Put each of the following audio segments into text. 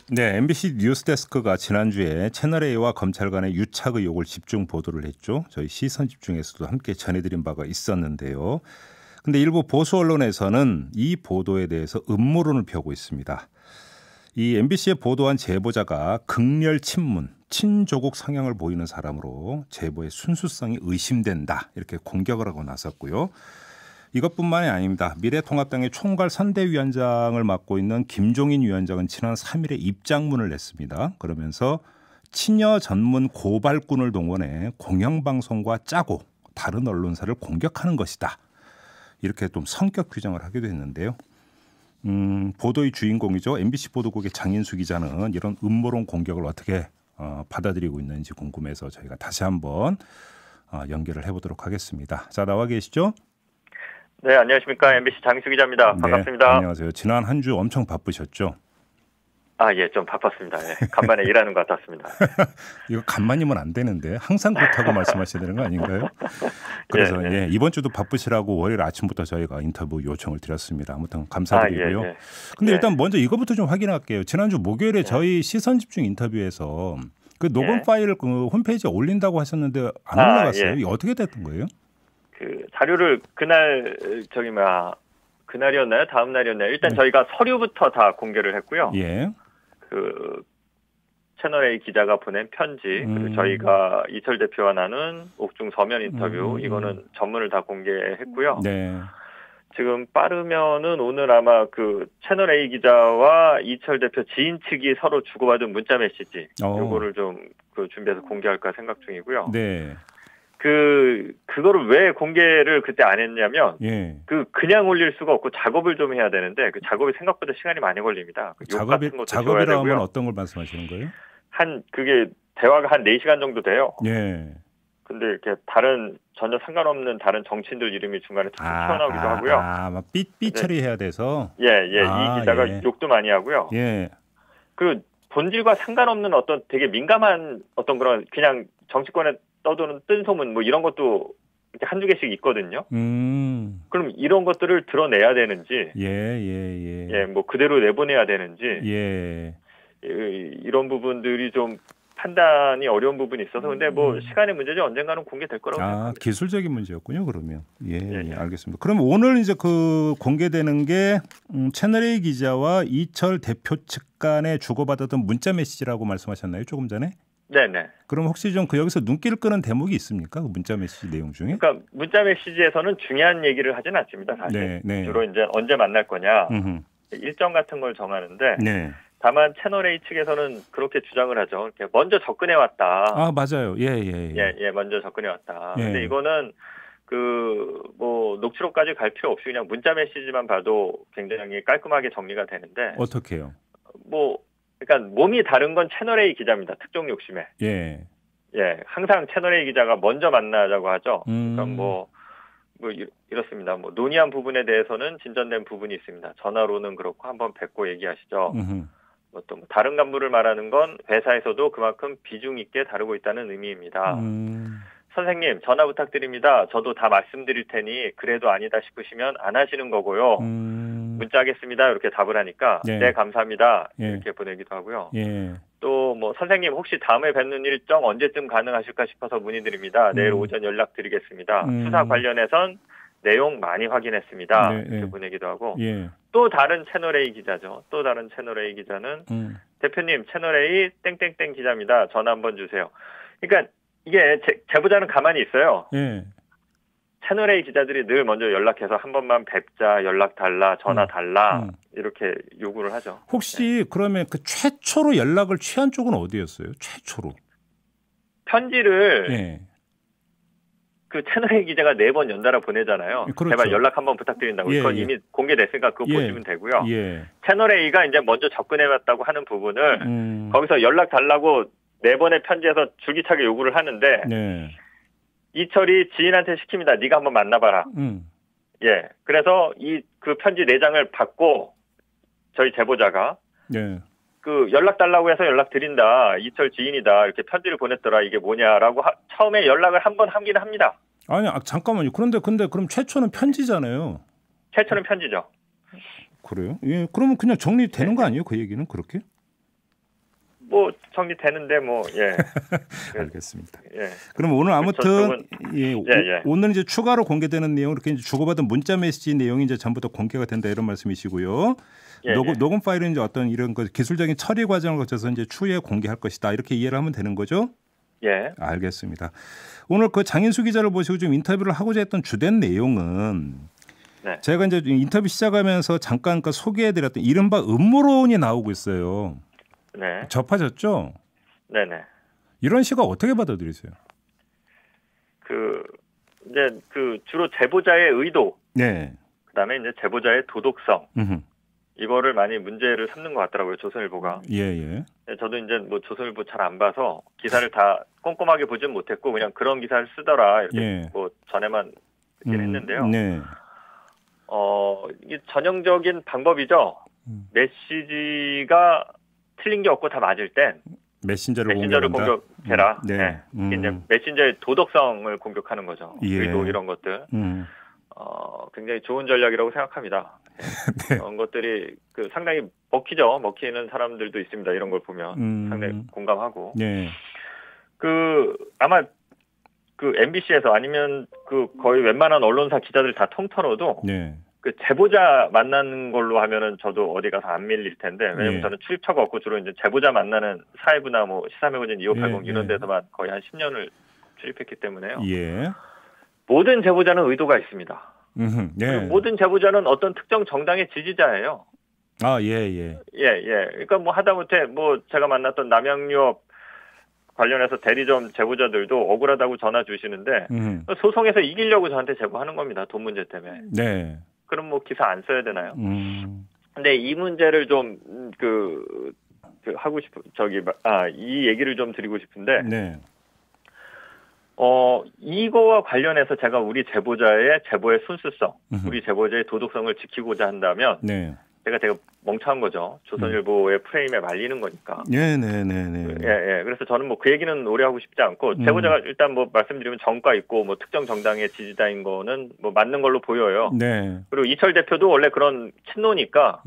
네, MBC 뉴스데스크가 지난주에 채널A와 검찰 간의 유착 의혹을 집중 보도를 했죠. 저희 시선 집중에서도 함께 전해드린 바가 있었는데요. 근데 일부 보수 언론에서는 이 보도에 대해서 음모론을 펴고 있습니다. 이 MBC에 보도한 제보자가 극렬 친문, 친조국 성향을 보이는 사람으로 제보의 순수성이 의심된다. 이렇게 공격을 하고 나섰고요. 이것뿐만이 아닙니다. 미래통합당의 총괄 선대위원장을 맡고 있는 김종인 위원장은 지난 3일에 입장문을 냈습니다. 그러면서 친여 전문 고발꾼을 동원해 공영방송과 짜고 다른 언론사를 공격하는 것이다. 이렇게 좀 성격 규정을 하기도 했는데요. 보도의 주인공이죠. MBC 보도국의 장인수 기자는 이런 음모론 공격을 어떻게 받아들이고 있는지 궁금해서 저희가 다시 한번 연결을 해보도록 하겠습니다. 자, 나와 계시죠? 네, 안녕하십니까. MBC 장인수 기자입니다. 반갑습니다. 네, 안녕하세요. 지난 한 주 엄청 바쁘셨죠? 예, 좀 바빴습니다. 예, 간만에 일하는 것 같았습니다. 이거 간만이면 안 되는데 항상 그렇다고 말씀하셔야 되는 거 아닌가요? 그래서 예, 이번 주도 바쁘시라고 월요일 아침부터 저희가 인터뷰 요청을 드렸습니다. 아무튼 감사드리고요. 근데 일단 먼저 이거부터 좀 확인할게요. 지난주 목요일에 저희 시선 집중 인터뷰에서 그 녹음 파일을 그 홈페이지에 올린다고 하셨는데 안 올라갔어요. 이게 어떻게 됐던 거예요? 그 자료를 그날 그날이었나요? 다음 날이었나요? 일단 저희가 서류부터 다 공개를 했고요. 예. 그 채널A 기자가 보낸 편지, 그리고 저희가 이철 대표와 나눈 옥중 서면 인터뷰, 이거는 전문을 다 공개했고요. 네. 지금 빠르면은 오늘 아마 그 채널A 기자와 이철 대표 지인 측이 서로 주고받은 문자 메시지, 요거를 좀 그 준비해서 공개할까 생각 중이고요. 네. 그거를 왜 공개를 그때 안 했냐면, 예. 그냥 올릴 수가 없고 작업을 좀 해야 되는데, 그 작업이 생각보다 시간이 많이 걸립니다. 작업이라면 어떤 걸 말씀하시는 거예요? 그게 대화가 한 4시간 정도 돼요. 예. 근데 이렇게 전혀 상관없는 다른 정치인들 이름이 중간에 툭 튀어나오기도 하고요. 막 삐 처리해야 돼서? 이 기자가 욕도 많이 하고요. 예. 그 본질과 상관없는 어떤 되게 민감한 어떤 그런 그냥 정치권에 떠도는 뜬소문 뭐 이런 것도 이렇게 한두 개씩 있거든요. 그럼 이런 것들을 드러내야 되는지, 뭐 그대로 내보내야 되는지, 이런 부분들이 좀 판단이 어려운 부분이 있어서 근데 뭐 시간의 문제죠. 언젠가는 공개될 거라고 생각합니다. 기술적인 문제였군요. 그러면 알겠습니다. 그럼 오늘 이제 그 공개되는 게 채널A 기자와 이철 대표 측 간에 주고받았던 문자 메시지라고 말씀하셨나요? 조금 전에? 네네. 그럼 혹시 좀 여기서 눈길을 끄는 대목이 있습니까? 그 문자 메시지 내용 중에? 그러니까 문자 메시지에서는 중요한 얘기를 하진 않습니다. 사실. 주로 이제 언제 만날 거냐, 일정 같은 걸 정하는데. 다만 채널A 측에서는 그렇게 주장을 하죠. 이렇게 먼저 접근해 왔다. 맞아요. 먼저 접근해 왔다. 근데 이거는 뭐 녹취록까지 갈 필요 없이 그냥 문자 메시지만 봐도 굉장히 깔끔하게 정리가 되는데. 어떻게요? 그러니까 몸이 다른 건 채널A 기자입니다. 특종 욕심에. 항상 채널A 기자가 먼저 만나자고 하죠. 그러니까 이렇습니다. 논의한 부분에 대해서는 진전된 부분이 있습니다. 전화로는 그렇고 한번 뵙고 얘기하시죠. 또 다른 간부를 말하는 건 회사에서도 그만큼 비중 있게 다루고 있다는 의미입니다. 선생님, 전화 부탁드립니다. 저도 다 말씀드릴 테니 그래도 아니다 싶으시면 안 하시는 거고요. 문자하겠습니다. 이렇게 답을 하니까 네, 감사합니다. 이렇게 보내기도 하고요. 또 선생님 혹시 다음에 뵙는 일정 언제쯤 가능하실까 싶어서 문의드립니다. 내일 오전 연락드리겠습니다. 수사 관련해선 내용 많이 확인했습니다. 이렇게 보내기도 하고 또 다른 채널A 기자죠. 또 다른 채널A 기자는 대표님 채널A 땡땡땡 기자입니다. 전화 한번 주세요. 그러니까 이게 제보자는 가만히 있어요. 채널A 기자들이 늘 먼저 연락해서 한 번만 뵙자, 연락 달라, 전화 달라 이렇게 요구를 하죠. 혹시 그러면 그 최초로 연락을 취한 쪽은 어디였어요? 최초로 편지를 그 채널A 기자가 4번 연달아 보내잖아요. 제발 연락 한번 부탁드린다고. 그건 이미 공개됐으니까 그거 보시면 되고요. 채널A가 이제 먼저 접근해왔다고 하는 부분을 거기서 연락 달라고 4번의 편지에서 줄기차게 요구를 하는데 이철이 지인한테 시킵니다. 네가 한번 만나봐라. 그래서 그 편지 4장을 받고 저희 제보자가 그 연락 달라고 해서 연락 드린다. 이철 지인이다. 이렇게 편지를 보냈더라. 이게 뭐냐라고 처음에 연락을 한 번 하긴 합니다. 아니 잠깐만요. 근데 그럼 최초는 편지잖아요. 최초는 편지죠. 그래요? 그러면 그냥 정리되는 거 아니에요? 그 얘기는 그렇게? 뭐 정리되는데 뭐 예. 알겠습니다. 예. 그럼 오늘 아무튼 오늘 이제 추가로 공개되는 내용 이렇게 이제 주고받은 문자 메시지 내용이 이제 전부 다 공개가 된다 이런 말씀이시고요. 녹음 파일은 이제 어떤 이런 거 기술적인 처리 과정을 거쳐서 이제 추후에 공개할 것이다 이렇게 이해를 하면 되는 거죠? 예. 알겠습니다. 오늘 그 장인수 기자를 모시고 좀 인터뷰를 하고자 했던 주된 내용은 제가 이제 인터뷰 시작하면서 잠깐 소개해드렸던 이른바 음모론이 나오고 있어요. 네. 접하셨죠? 네네. 이런 시각 어떻게 받아들이세요? 이제 주로 제보자의 의도, 그다음에 이제 제보자의 도덕성, 이거를 많이 문제를 삼는 것 같더라고요, 조선일보가. 예. 저도 이제 뭐 조선일보 잘 안 봐서 기사를 다 꼼꼼하게 보진 못했고 그냥 그런 기사를 쓰더라 이렇게 뭐 전에만 듣긴 했는데요. 이게 전형적인 방법이죠. 메시지가 틀린 게 없고 다 맞을 땐 메신저를 공격해라. 이제 메신저의 도덕성을 공격하는 거죠. 의도 이런 것들. 굉장히 좋은 전략이라고 생각합니다. 그런 것들이 상당히 먹히는 사람들도 있습니다. 이런 걸 보면 상당히 공감하고. 아마 MBC에서 아니면 거의 웬만한 언론사 기자들 다 통틀어도 제보자 만나는 걸로 하면은 저도 어디 가서 안 밀릴 텐데 왜냐면 저는 출입처가 없고 주로 이제 제보자 만나는 사회부나 뭐 시사매거진 2580 이런 데서만 거의 한 10년을 출입했기 때문에요. 모든 제보자는 의도가 있습니다. 모든 제보자는 어떤 특정 정당의 지지자예요. 그러니까 뭐 하다못해 뭐 제가 만났던 남양유업 관련해서 대리점 제보자들도 억울하다고 전화 주시는데 소송에서 이기려고 저한테 제보하는 겁니다. 돈 문제 때문에. 그럼 뭐 기사 안 써야 되나요? 근데 이 문제를 좀 하고 싶은 이 얘기를 좀 드리고 싶은데 이거와 관련해서 제가 우리 제보자의 제보의 순수성, 우리 제보자의 도덕성을 지키고자 한다면 제가 되게 멍청한 거죠. 조선일보의 프레임에 말리는 거니까. 그래서 저는 뭐 그 얘기는 오래 하고 싶지 않고 제보자가 일단 뭐 말씀드리면 정가 있고 뭐 특정 정당의 지지자인 거는 뭐 맞는 걸로 보여요. 그리고 이철 대표도 원래 그런 친노니까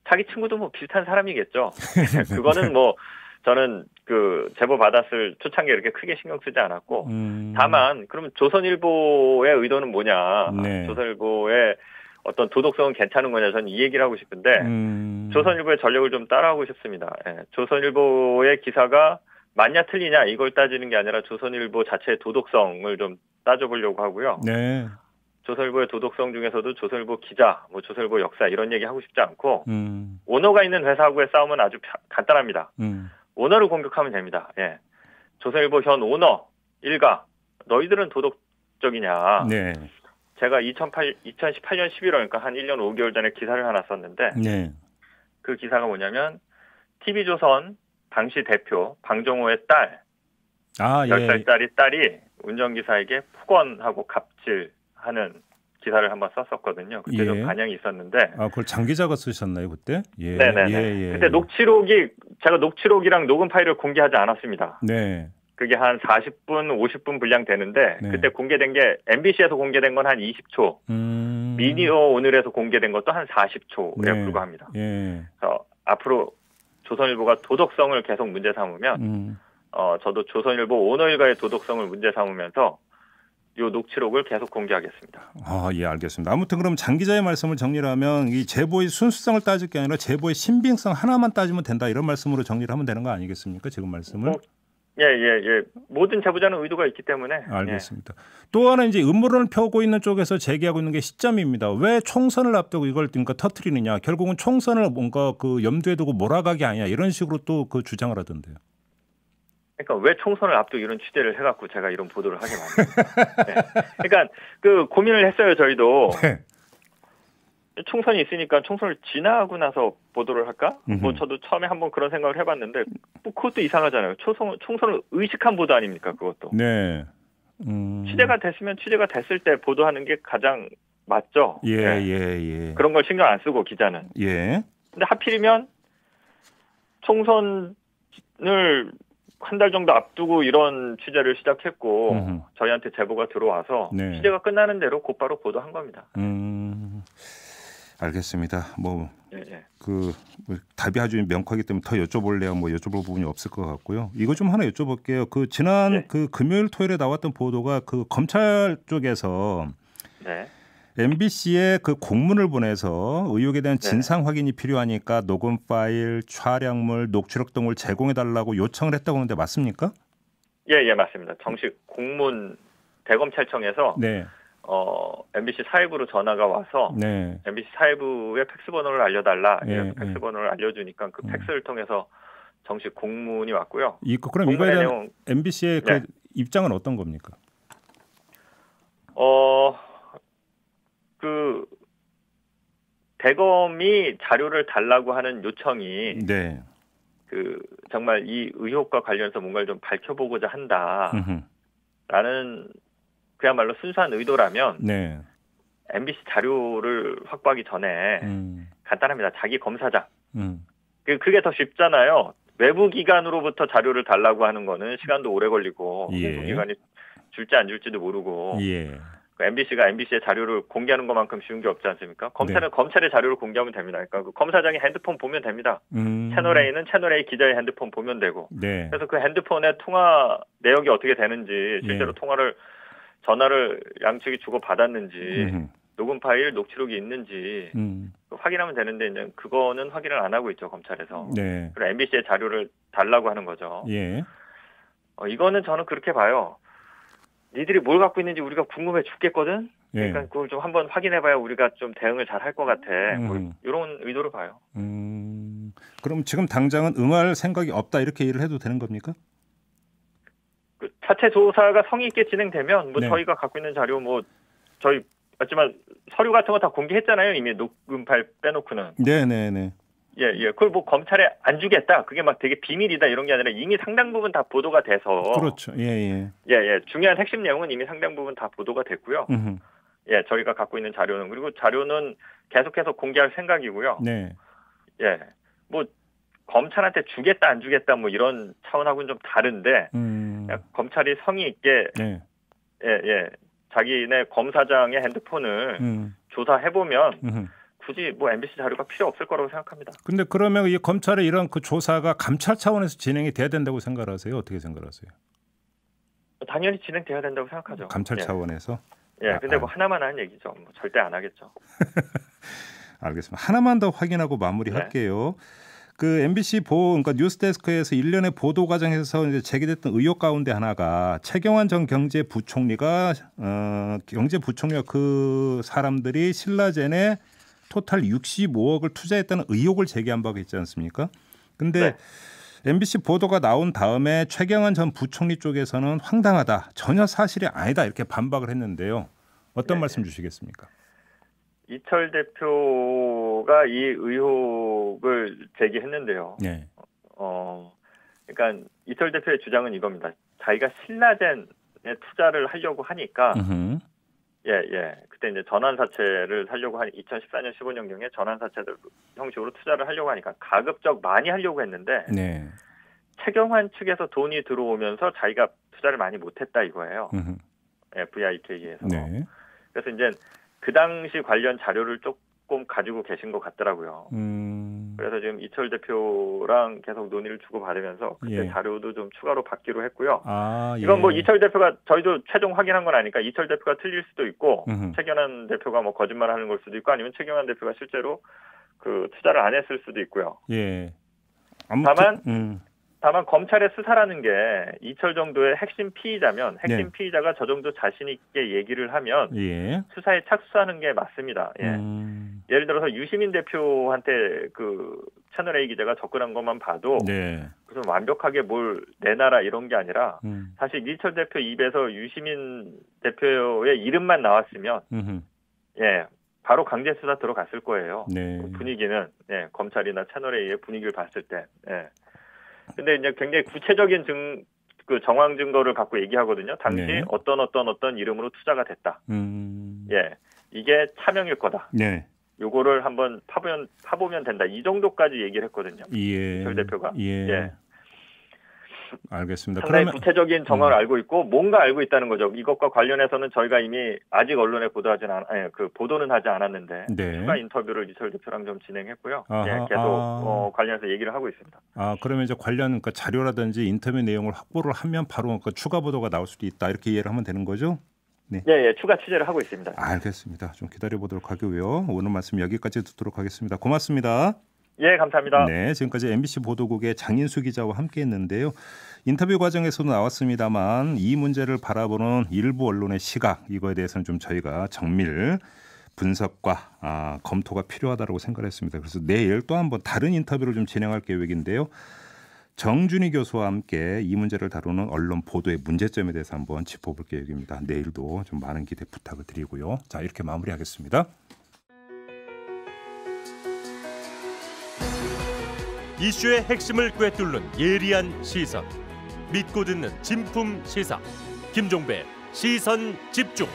자기 친구도 뭐 비슷한 사람이겠죠. 그거는 뭐 저는 제보 받았을 초창기에 이렇게 크게 신경 쓰지 않았고 다만 그럼 조선일보의 의도는 뭐냐. 조선일보의 어떤 도덕성은 괜찮은 거냐 저는 이 얘기를 하고 싶은데 조선일보의 전력을 좀 따라하고 싶습니다. 조선일보의 기사가 맞냐 틀리냐 이걸 따지는 게 아니라 조선일보 자체의 도덕성을 좀 따져보려고 하고요. 조선일보의 도덕성 중에서도 조선일보 기자, 뭐 조선일보 역사 이런 얘기 하고 싶지 않고 오너가 있는 회사하고의 싸움은 아주 간단합니다. 오너를 공격하면 됩니다. 조선일보 현 오너 일가 너희들은 도덕적이냐. 제가 2018년 11월 그러니까 한 1년 5개월 전에 기사를 하나 썼는데 그 기사가 뭐냐면 TV조선 당시 대표 방종호의 딸 10살 딸이 운전기사에게 폭언하고 갑질하는 기사를 한번 썼었거든요. 그때 좀 반향이 있었는데. 그걸 장 기자가 쓰셨나요 그때? 그때 제가 녹취록이랑 녹음 파일을 공개하지 않았습니다. 그게 한 40분, 50분 분량 되는데 그때 공개된 게 MBC에서 공개된 건 한 20초, 미디어 오늘에서 공개된 것도 한 40초에 불과합니다. 그래서 앞으로 조선일보가 도덕성을 계속 문제 삼으면 저도 조선일보 오너 일가의 도덕성을 문제 삼으면서 이 녹취록을 계속 공개하겠습니다. 알겠습니다. 아무튼 그럼 장 기자의 말씀을 정리를 하면 이 제보의 순수성을 따질 게 아니라 제보의 신빙성 하나만 따지면 된다 이런 말씀으로 정리를 하면 되는 거 아니겠습니까? 지금 말씀을. 모든 제보자는 의도가 있기 때문에. 알겠습니다. 또 하나 이제 음모론을 펴고 있는 쪽에서 제기하고 있는 게 시점입니다. 왜 총선을 앞두고 이걸 터뜨리느냐. 결국은 총선을 뭔가 염두에 두고 몰아가기 아니냐 이런 식으로 또 주장을 하던데요. 그러니까 왜 총선을 앞두고 이런 취재를 해갖고 제가 이런 보도를 하게 만듭니다. 그러니까 고민을 했어요 저희도. 총선이 있으니까 총선을 지나고 나서 보도를 할까? 뭐 저도 처음에 한번 그런 생각을 해봤는데 뭐 그것도 이상하잖아요. 총선을 의식한 보도 아닙니까 그것도. 취재가 됐을 때 보도하는 게 가장 맞죠. 그런 걸 신경 안 쓰고 기자는. 근데 하필이면 총선을 한 달 정도 앞두고 이런 취재를 시작했고 저희한테 제보가 들어와서 취재가 끝나는 대로 곧바로 보도한 겁니다. 알겠습니다. 뭐 그 답이 아주 명확하기 때문에 더 여쭤볼래야 뭐 여쭤볼 부분이 없을 것 같고요. 이거 좀 하나 여쭤볼게요. 그 지난 그 금요일 토요일에 나왔던 보도가 그 검찰 쪽에서 MBC에 그 공문을 보내서 의혹에 대한 진상 확인이 필요하니까 녹음 파일, 촬영물, 녹취록 등을 제공해 달라고 요청을 했다고 하는데 맞습니까? 예, 맞습니다. 정식 공문 대검찰청에서 MBC 사회부로 전화가 와서 MBC 사회부의 팩스 번호를 알려달라. 팩스 번호를 알려주니까 그 팩스를 통해서 정식 공문이 왔고요. 그럼 이거에 대한 MBC의 그 입장은 어떤 겁니까? 그 대검이 자료를 달라고 하는 요청이 그 정말 이 의혹과 관련해서 뭔가를 좀 밝혀보고자 한다라는 그야말로 순수한 의도라면 MBC 자료를 확보하기 전에 간단합니다. 자기 검사장. 그게 더 쉽잖아요. 외부 기관으로부터 자료를 달라고 하는 거는 시간도 오래 걸리고 외부 기관이 줄지 안 줄지도 모르고 MBC가 MBC의 자료를 공개하는 것만큼 쉬운 게 없지 않습니까? 검찰은 검찰의 자료를 공개하면 됩니다. 그러니까 그 검사장이 핸드폰 보면 됩니다. 채널 A는 채널 A 기자의 핸드폰 보면 되고 그래서 그 핸드폰의 통화 내역이 어떻게 되는지 실제로 전화를 양측이 주고 받았는지 녹음 파일, 녹취록이 있는지 확인하면 되는데 이제 그거는 확인을 안 하고 있죠, 검찰에서. 그리고 MBC의 자료를 달라고 하는 거죠. 이거는 저는 그렇게 봐요. 니들이 뭘 갖고 있는지 우리가 궁금해 죽겠거든. 그러니까 그걸 좀 한번 확인해봐야 우리가 좀 대응을 잘 할 것 같아. 뭐 이런 의도로 봐요. 그럼 지금 당장은 응할 생각이 없다 이렇게 일을 해도 되는 겁니까? 그 자체 조사가 성의 있게 진행되면 뭐 저희가 갖고 있는 자료 뭐 저희 맞지만 서류 같은 거 다 공개했잖아요. 이미 녹음 파일 빼놓고는. 그걸 뭐 검찰에 안 주겠다. 그게 막 되게 비밀이다 이런 게 아니라 이미 상당 부분 다 보도가 돼서. 그렇죠. 중요한 핵심 내용은 이미 상당 부분 다 보도가 됐고요. 저희가 갖고 있는 자료는 그리고 자료는 계속해서 공개할 생각이고요. 뭐 검찰한테 주겠다 안 주겠다 뭐 이런 차원하고는 좀 다른데 검찰이 성의 있게 자기네 검사장의 핸드폰을 조사해보면 굳이 뭐 MBC 자료가 필요 없을 거라고 생각합니다. 근데 그러면 이 검찰의 이런 그 조사가 감찰 차원에서 진행이 돼야 된다고 생각하세요? 어떻게 생각하세요? 당연히 진행돼야 된다고 생각하죠. 감찰 차원에서? 근데 뭐 하나만 하는 얘기죠. 뭐 절대 안 하겠죠. 알겠습니다. 하나만 더 확인하고 마무리할게요. 그 MBC 그러니까 뉴스데스크에서 일련의 보도 과정에서 이제 제기됐던 의혹 가운데 하나가 최경환 전 경제부총리가 경제부총리와 그 사람들이 신라젠에 토탈 65억을 투자했다는 의혹을 제기한 바가 있지 않습니까? 근데 MBC 보도가 나온 다음에 최경환 전 부총리 쪽에서는 황당하다, 전혀 사실이 아니다 이렇게 반박을 했는데요. 어떤 말씀 주시겠습니까? 이철 대표가 이 의혹을 제기했는데요. 그러니까 이철 대표의 주장은 이겁니다. 자기가 신라젠에 투자를 하려고 하니까 그때 이제 전환사채를 하려고 2014년 15년경에 전환사채들 형식으로 투자를 하려고 하니까 가급적 많이 하려고 했는데 최경환 측에서 돈이 들어오면서 자기가 투자를 많이 못했다 이거예요. VIK에서. 그래서 이제 그 당시 관련 자료를 조금 가지고 계신 것 같더라고요. 그래서 지금 이철 대표랑 계속 논의를 주고받으면서 그때 자료도 좀 추가로 받기로 했고요. 이건 뭐 이철 대표가 저희도 최종 확인한 건 아니까 이철 대표가 틀릴 수도 있고 최경환 대표가 뭐 거짓말하는 걸 수도 있고 아니면 최경환 대표가 실제로 그 투자를 안 했을 수도 있고요. 다만 검찰의 수사라는 게 이철 정도의 핵심 피의자면 피의자가 저 정도 자신 있게 얘기를 하면 수사에 착수하는 게 맞습니다. 예를 들어서 유시민 대표한테 그 채널 A 기자가 접근한 것만 봐도 무슨 완벽하게 뭘 내놔라 이런 게 아니라 사실 이철 대표 입에서 유시민 대표의 이름만 나왔으면 바로 강제 수사 들어갔을 거예요. 분위기는 검찰이나 채널 A의 분위기를 봤을 때. 근데 이제 굉장히 구체적인 그 정황 증거를 갖고 얘기하거든요. 당시 어떤 이름으로 투자가 됐다. 이게 차명일 거다. 요거를 한번 파보면 된다. 이 정도까지 얘기를 했거든요. 이철 대표가. 알겠습니다. 상당히 그러면 구체적인 정황을 알고 있고 뭔가 알고 있다는 거죠. 이것과 관련해서는 저희가 이미 아직 언론에 보도는 하지 않았는데 네. 추가 인터뷰를 이철 대표랑 좀 진행했고요. 예, 계속 관련해서 얘기를 하고 있습니다. 그러면 이제 관련 그러니까 자료라든지 인터뷰 내용을 확보를 하면 바로 그러니까 추가 보도가 나올 수도 있다 이렇게 이해를 하면 되는 거죠? 네. 예, 추가 취재를 하고 있습니다. 알겠습니다. 좀 기다려 보도록 하고요. 오늘 말씀 여기까지 듣도록 하겠습니다. 고맙습니다. 예, 감사합니다. 네, 지금까지 MBC 보도국의 장인수 기자와 함께했는데요. 인터뷰 과정에서도 나왔습니다만 이 문제를 바라보는 일부 언론의 시각 이거에 대해서는 좀 저희가 정밀 분석과 검토가 필요하다고 생각했습니다. 그래서 내일 또 한번 다른 인터뷰를 좀 진행할 계획인데요. 정준희 교수와 함께 이 문제를 다루는 언론 보도의 문제점에 대해서 한번 짚어볼 계획입니다. 내일도 좀 많은 기대 부탁을 드리고요. 자, 이렇게 마무리하겠습니다. 이슈의 핵심을 꿰뚫는 예리한 시선, 믿고 듣는 진품 시사, 김종배 시선 집중.